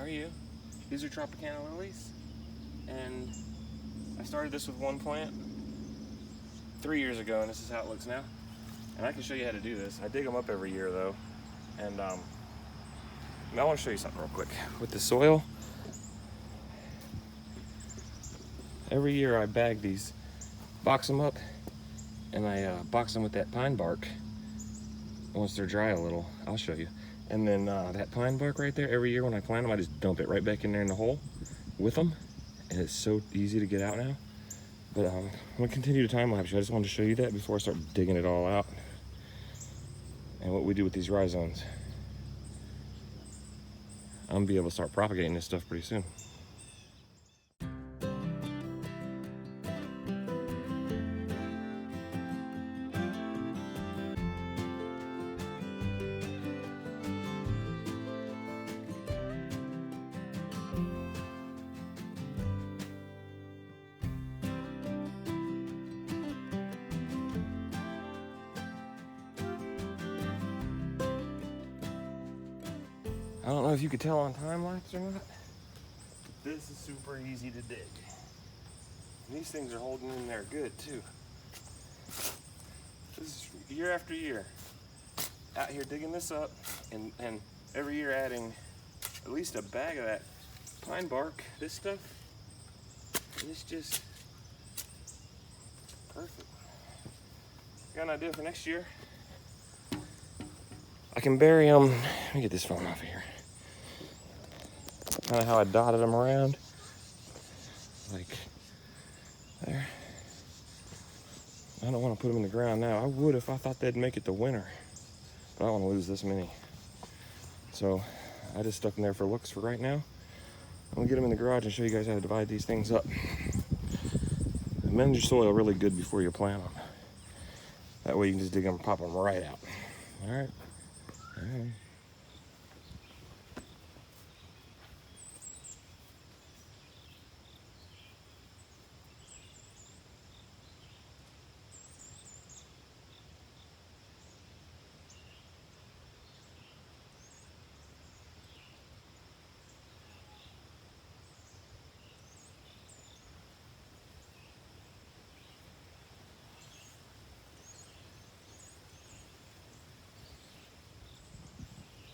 How are you? These are Propagate lilies, and I started this with one plant 3 years ago, and this is how it looks now. And I can show you how to do this. I dig them up every year though, and I want to show you something real quick. With the soil, every year I bag these, box them up, and I box them with that pine bark. Once they're dry a little, I'll show you. And then that pine bark right there, every year when I plant them, I just dump it right back in there in the hole with them. And it's so easy to get out now. But I'm gonna continue to time lapse you. I just wanted to show you that before I start digging it all out. And what we do with these rhizomes. I'm gonna be able to start propagating this stuff pretty soon. I don't know if you could tell on time lapse or not, but this is super easy to dig. And these things are holding in there good too. This is year after year. Out here digging this up and every year adding at least a bag of that pine bark, this stuff, and it's just perfect. Got an idea for next year. I can bury them, let me get this phone off of here. Kind of how I dotted them around, like there. I don't want to put them in the ground now. I would if I thought they'd make it to winter, but I don't want to lose this many. So I just stuck them there for looks for right now. I'm gonna get them in the garage and show you guys how to divide these things up. Amend your soil really good before you plant them. That way you can just dig them and pop them right out. All right. All right.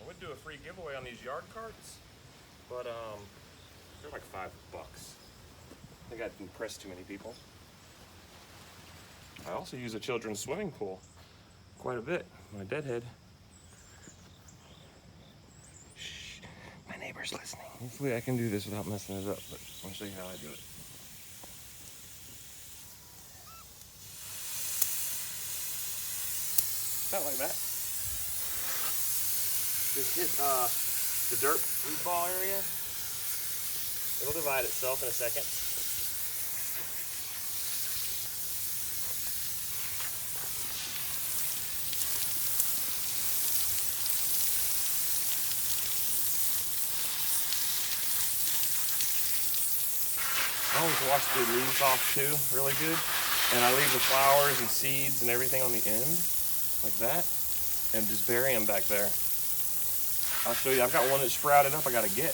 I would do a free giveaway on these yard carts, but they're like $5. I think I'd impress too many people. I also use a children's swimming pool quite a bit. My deadhead. Shh, my neighbor's listening. Hopefully I can do this without messing it up, but I'll show you how I do it. About like that. Just hit the dirt root ball area. It'll divide itself in a second. I always wash the leaves off too, really good. And I leave the flowers and seeds and everything on the end, like that. And just bury them back there. I'll show you, I've got one that sprouted up I gotta get.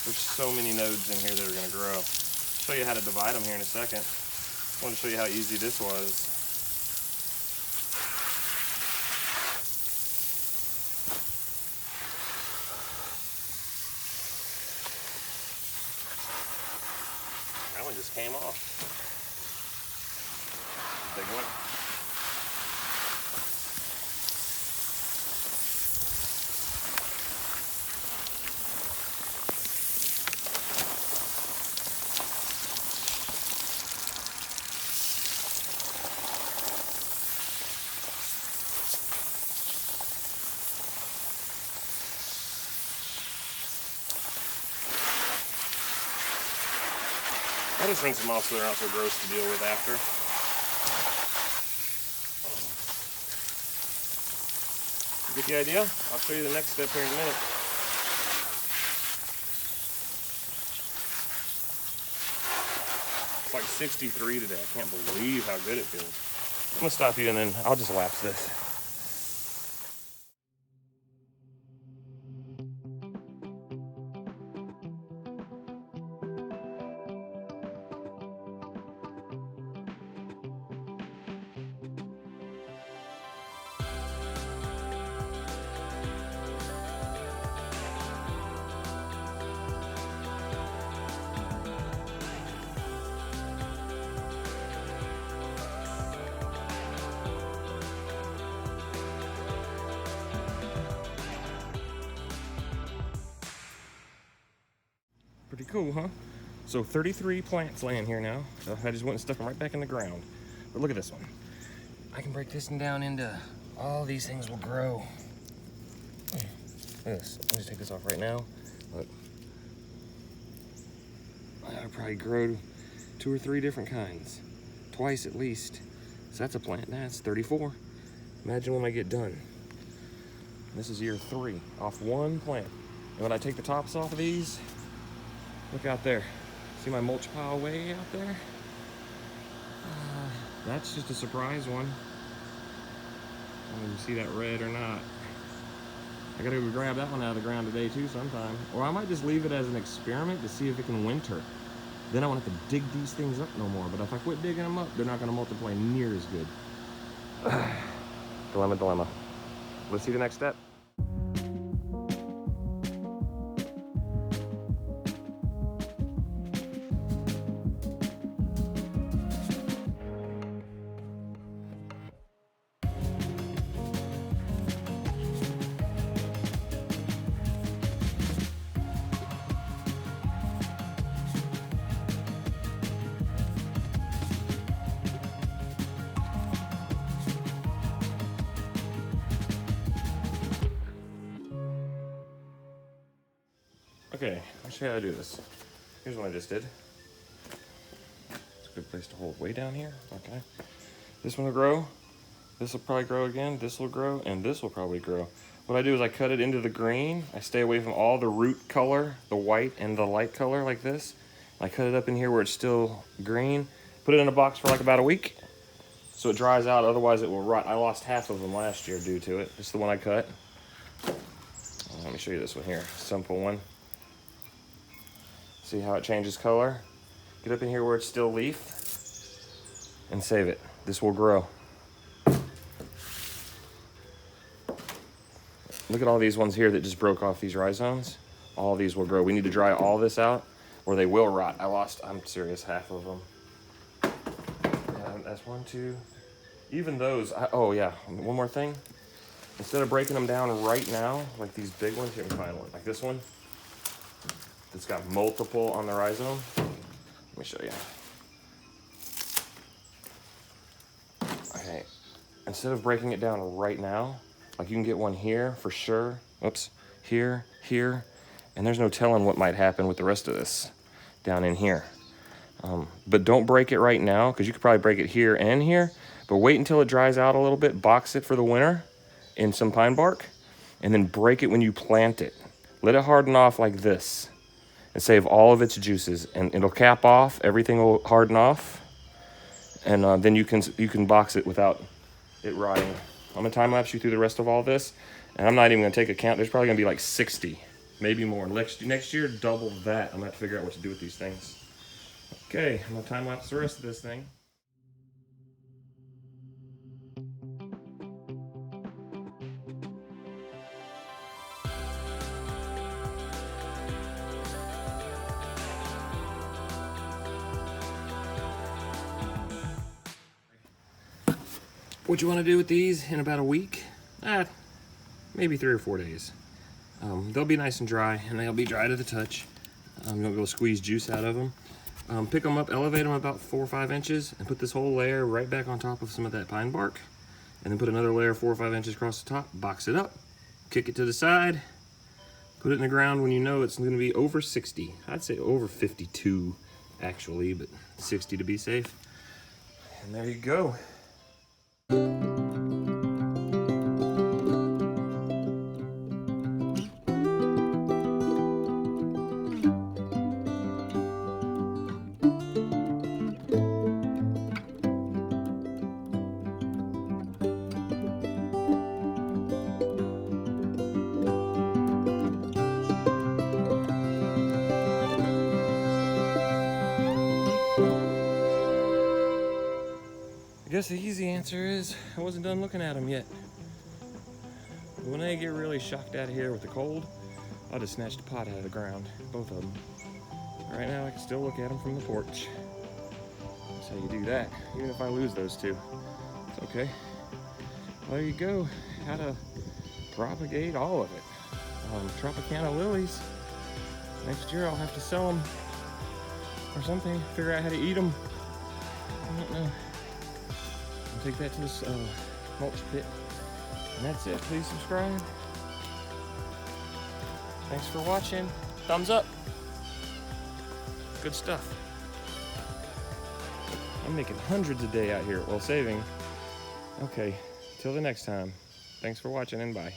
There's so many nodes in here that are gonna grow. I'll show you how to divide them here in a second. I want to show you how easy this was. That one just came off. Big one. I'll just rinse them off so they're not so gross to deal with after. Get the idea? I'll show you the next step here in a minute. It's like 63 today. I can't believe how good it feels. I'm gonna stop you and then I'll just lapse this. cool, huh? So 33 plants laying here now. So I just went and stuck them right back in the ground. But look at this one. I can break this one down into, all these things will grow. Look at this. Let me just take this off right now. Look. I'll probably grow 2 or 3 different kinds. Twice at least. So that's a plant. That's 34. Imagine when I get done. This is year 3 off one plant. And when I take the tops off of these, look out there. See my mulch pile way out there? That's just a surprise one. I don't know if you see that red or not. I gotta go grab that one out of the ground today too sometime. Or I might just leave it as an experiment to see if it can winter. Then I won't have to dig these things up no more. But if I quit digging them up, they're not gonna multiply near as good. Dilemma. Let's see the next step. Okay, I'll show you how to do this. Here's what I just did. It's a good place to hold way down here. Okay. This one will grow. This will probably grow again. This will grow, and this will probably grow. What I do is I cut it into the green. I stay away from all the root color, the white and the light color like this. I cut it up in here where it's still green. Put it in a box for like about a week so it dries out, otherwise it will rot. I lost half of them last year due to it. This is the one I cut. Let me show you this one here. Simple one. See how it changes color? Get up in here where it's still leaf and save it. This will grow. Look at all these ones here that just broke off these rhizomes. All these will grow. We need to dry all this out or they will rot. I'm serious, half of them. That's 1, 2. Even those, oh yeah, one more thing. Instead of breaking them down right now, like these big ones, here, let me find one, like this one. It's got multiple on the rhizome. Let me show you. Okay, instead of breaking it down right now, like you can get one here for sure. Oops, here, and there's no telling what might happen with the rest of this down in here. But don't break it right now, because you could probably break it here and here, but wait until it dries out a little bit, box it for the winter in some pine bark, and then break it when you plant it. Let it harden off like this. And save all of its juices, and it'll cap off. Everything will harden off, and then you can box it without it rotting. I'm gonna time lapse you through the rest of all this, and I'm not even gonna take a count. There's probably gonna be like 60, maybe more. Next year, double that. I'm gonna have to figure out what to do with these things. Okay, I'm gonna time lapse the rest of this thing. What you want to do with these in about a week? Maybe 3 or 4 days. They'll be nice and dry, and they'll be dry to the touch. You don't go squeeze juice out of them. Pick them up, elevate them about 4 or 5 inches, and put this whole layer right back on top of some of that pine bark. And then put another layer 4 or 5 inches across the top, box it up, kick it to the side, put it in the ground when you know it's going to be over 60. I'd say over 52 actually, but 60 to be safe. And there you go. I guess the easy answer is I wasn't done looking at them yet. When I get really shocked out of here with the cold, I'll just snatch the pot out of the ground, both of them. Right now I can still look at them from the porch. That's how you do that, even if I lose those two. It's okay. Well, there you go, how to propagate all of it. Tropicana lilies. Next year I'll have to sell them or something. Figure out how to eat them. I don't know. I'll take that to this mulch pit. And that's it. Please subscribe. Thanks for watching. Thumbs up. Good stuff. I'm making hundreds a day out here while saving. Okay, till the next time. Thanks for watching and bye.